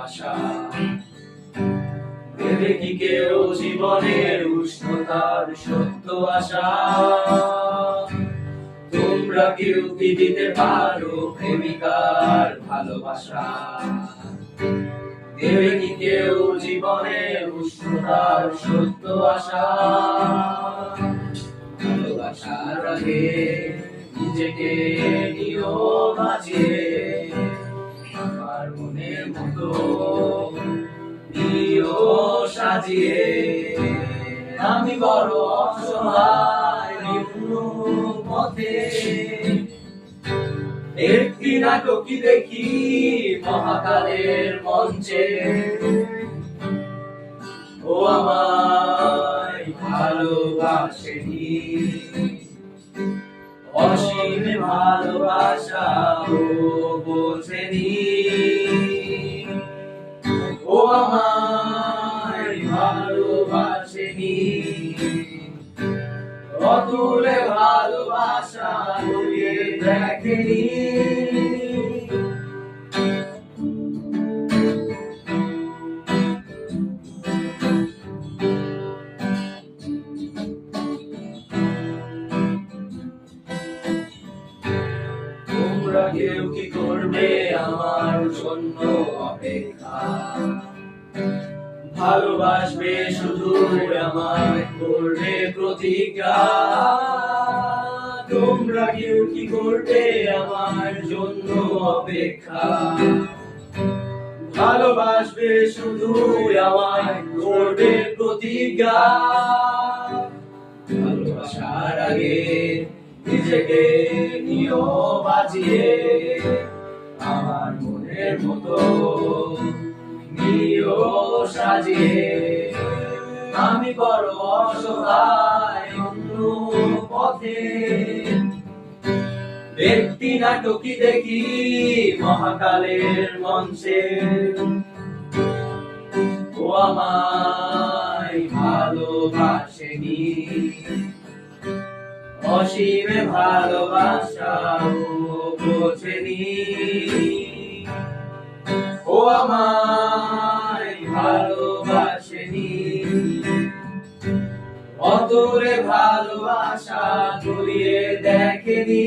ভালোবাসা। দেবে কি কেউ জীবনের উষ্ণতার সত্য আশা? তোমরা কেউ কি দিতে পারো প্রেমিকার ভালোবাসা? দেবে কি কেউ জীবনের উষ্ণতার সত্য আশা? ভালোবাসার আগে নিজেকে নিও বাজিয়ে, আমার মনের মতো নিও সাজিয়ে। আমি বড় অসহায় নিম্ন পথে, একটি নাটকই দেখি মহাকালের মঞ্চে। ও আমায় ভালোবাসেনি, অসীম ভালোবাসা ও বোঝেনি। ও আমায় ভালোবাসেনি, অতুলে ভালোবাসা ঘুরিয়ে দেখেনি। তোমরা কেউ কি করবে আমার জন্য অপেক্ষা? ভালোবাসবে শুধু আমায় করবে প্রতিজ্ঞা। তোমরা কেউ কি করবে আমার জন্য অপেক্ষা? ভালোবাসবে শুধু আমায় করবে প্রতিজ্ঞা। ভালোবাসার আগে নিজেকে নিও বাজিয়ে, আমার মনের মতো নিও সাজিয়ে। আমি বড় অসহায় অন্য পথে, একটি নাটকই দেখি মহাকালের মঞ্চে। ও আমায় ভালোবাসেনি, অসীম ভালোবাসা ও বোঝেনি। ও আমায় ভালোবাসেনি, অতরে ভালোবাসা ঘুরিয়ে দেখেনি।